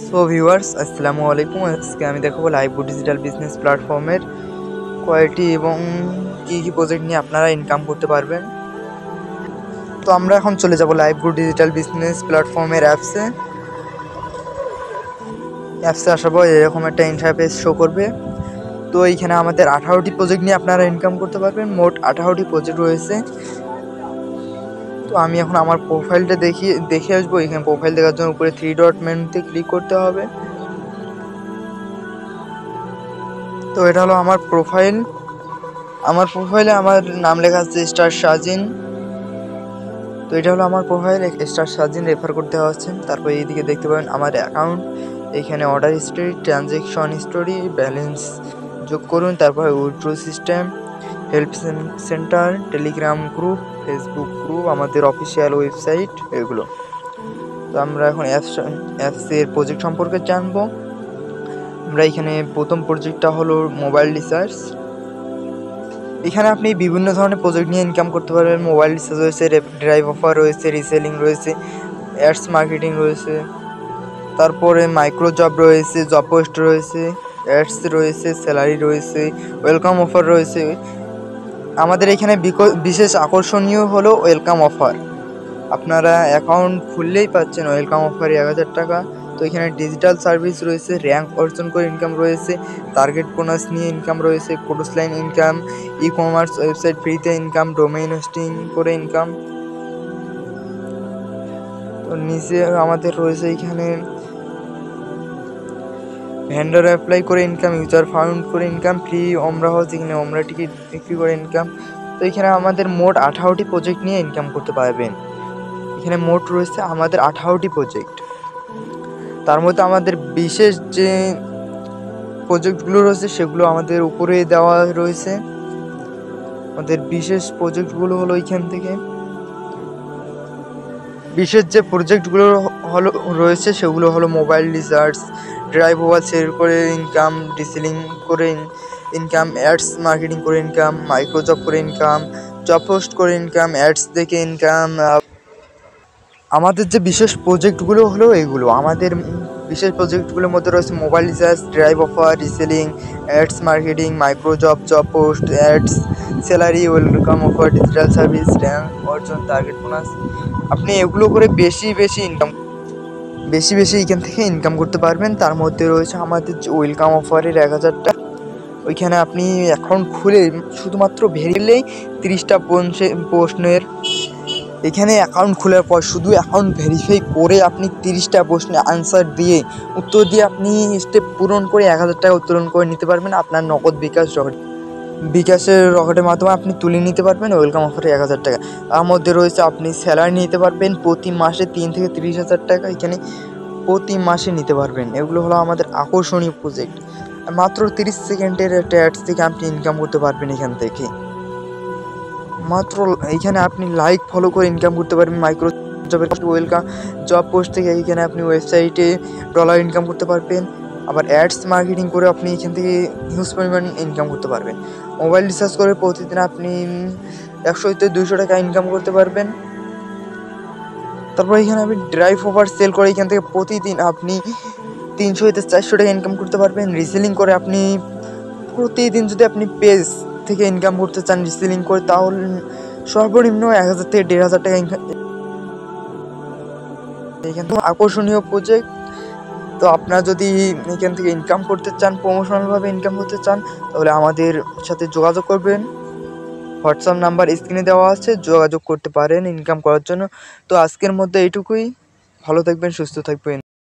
So viewers আসসালামু আলাইকুম। আজকে আমি দেখাবো লাইভবুট ডিজিটাল বিজনেস প্ল্যাটফর্মের কয়টি এবং কি কি প্রজেক্ট নিয়ে আপনারা ইনকাম করতে পারবেন। তো আমরা এখন চলে যাব লাইভবুট ডিজিটাল বিজনেস প্ল্যাটফর্মের অ্যাপসে আসার পর এরকম একটা ইন্টারফেস শো করবে। তো এইখানে আমাদের 18টি প্রজেক্ট নিয়ে আপনারা ইনকাম করতে পারবেন। মোট 18টি প্রজেক্ট রয়েছে। তো আমি এখন আমার প্রোফাইলটা দেখে আসবো। এখানে প্রোফাইল দেখার জন্য উপরে 3 ডট মেনুতে ক্লিক করতে হবে। তো এটা হলো আমার প্রোফাইল। আমার প্রোফাইলে আমার নাম লেখা আছে স্টার শাজিন। তো এটা হলো আমার প্রোফাইল, স্টার শাজিন রেফার করতে হচ্ছে। তারপর এইদিকে দেখতে পাবেন আমার অ্যাকাউন্ট, এখানে order history, transaction history, balance যোগ করুন, তারপর withdraw system, help centre, Telegram group, Facebook group, আমাদের অফিসিয়াল ওয়েবসাইট এগুলো। তো আমরা এখন অ্যাপসের প্রজেক্ট সম্পর্কে জানবো। আমরা এখানে প্রথম প্রজেক্টটা হলো মোবাইল রিচার্জ। এখানে আপনি বিভিন্ন ধরনের প্রজেক্ট নিয়ে ইনকাম করতে পারবেন। মোবাইল রিচার্জ রয়েছে, ড্রাইভ অফার রয়েছে, রিসেলিং রয়েছে, অ্যাডস মার্কেটিং রয়েছে, তারপরে মাইক্রো জব রয়েছে, জব পোস্ট রয়েছে, অ্যাডস রয়েছে, স্যালারি রয়েছে, ওয়েলকাম অফার রয়েছে। আমাদের এখানে বিশেষ আকর্ষণীয় হলো ওয়েলকাম অফার। আপনারা অ্যাকাউন্ট খুললেই পাচ্ছেন ওয়েলকাম অফারে 1000 টাকা। তো এখানে ডিজিটাল সার্ভিস রয়েছে, র্যাঙ্ক অর্জন করে ইনকাম রয়েছে, টার্গেট বোনাস নিয়ে ইনকাম রয়েছে, course line income, e commerce website ফ্রিতে ইনকাম, ডোমেইন হোস্টিং করে ইনকাম। তো নিচে আমাদের রয়েছে এখানে ভেন্ডার অ্যাপ্লাই করে ইনকাম, ইউজার ফাউন্ড করে ইনকাম, ফ্রি ওমরা হাউস, এখানে ওমরা টিকিট বিক্রি করে ইনকাম। তো এখানে আমাদের মোট 18টি প্রজেক্ট নিয়ে ইনকাম করতে পারবেন। এখানে মোট রয়েছে আমাদের 18টি প্রজেক্ট। তার মধ্যে আমাদের বিশেষ যে প্রজেক্টগুলো রয়েছে সেগুলো আমাদের উপরে দেওয়া রয়েছে। আমাদের বিশেষ প্রজেক্টগুলো হলো এইখান থেকে বিশেষ যে প্রজেক্টগুলো হলো রয়েছে সেগুলো হলো mobile recharge, drive over sell করে ইনকাম, রিসেলিং করে ইনকাম, অ্যাডস মার্কেটিং করে ইনকাম, মাইক্রো জব করে ইনকাম, জব পোস্ট করে ইনকাম, অ্যাডস দেখে ইনকাম। আমাদের যে বিশেষ প্রজেক্টগুলো হলো এগুলো। আমাদের বিশেষ প্রজেক্টগুলোর মধ্যে রয়েছে mobile recharge, drive offer, reselling, ads marketing, micro job, job post, ads, salary, welcome offer, digital service, rank অর্জন, টার্গেট বোনাস। আপনি এগুলো করে বেশি বেশি এখান থেকে ইনকাম করতে পারবেন। তার মধ্যে রয়েছে আমাদের যে ওয়েলকাম অফারের 1000 টাকা। ওইখানে আপনি অ্যাকাউন্ট খুলে শুধুমাত্র ভেরিলেই 30টা প্রশ্নের, এখানে অ্যাকাউন্ট খোলার পর শুধু অ্যাকাউন্ট ভেরিফাই করে আপনি 30টা প্রশ্নের আনসার দিয়ে উত্তর দিয়ে আপনি স্টেপ পূরণ করে 1000 টাকা উত্তোলন করে নিতে পারবেন আপনার নগদ বিকাশের রকেটের মাধ্যমে আপনি তুলে নিতে পারবেন ওয়েলকাম অফারে 1000 টাকা। তার মধ্যে রয়েছে আপনি স্যালারি নিতে পারবেন প্রতি মাসে 3 থেকে 30,000 টাকা এখানে প্রতি মাসে নিতে পারবেন। এগুলো হলো আমাদের আকর্ষণীয় প্রজেক্ট। মাত্র 30 সেকেন্ডের একটা অ্যাডস থেকে আপনি ইনকাম করতে পারবেন এখান থেকে। মাত্র এইখানে আপনি লাইক ফলো করে ইনকাম করতে পারবেন। মাইক্রো জবের ওয়েলকাম জব পোস্ট থেকে এইখানে আপনি ওয়েবসাইটে ডলার ইনকাম করতে পারবেন। আবার অ্যাডস মার্কেটিং করে আপনি এখান থেকে হিউজ পরিমাণ ইনকাম করতে পারবেন। মোবাইল রিচার্জ করে প্রতিদিন আপনি 100 থেকে 200 টাকা ইনকাম করতে পারবেন। তারপর এখানে আপনি ড্রাইভ ওভার সেল করে এখান থেকে প্রতিদিন আপনি 300 থেকে 400 টাকা ইনকাম করতে পারবেন। রিসেলিং করে আপনি প্রতিদিন যদি আপনি পেজ থেকে ইনকাম করতে চান রিসেলিং করে, তাহলে সর্বনিম্ন 1000 থেকে 1500 টাকা ইনকাম। এখান থেকে আকর্ষণীয় প্রজেক্ট। তো আপনারা যদি এখান থেকে ইনকাম করতে চান, প্রমোশনালভাবে ইনকাম করতে চান, তাহলে আমাদের সাথে যোগাযোগ করবেন। হোয়াটসঅ্যাপ নাম্বার স্ক্রিনে দেওয়া আছে, যোগাযোগ করতে পারেন ইনকাম করার জন্য। তো আজকের মধ্যে এইটুকুই। ভালো থাকবেন, সুস্থ থাকবেন।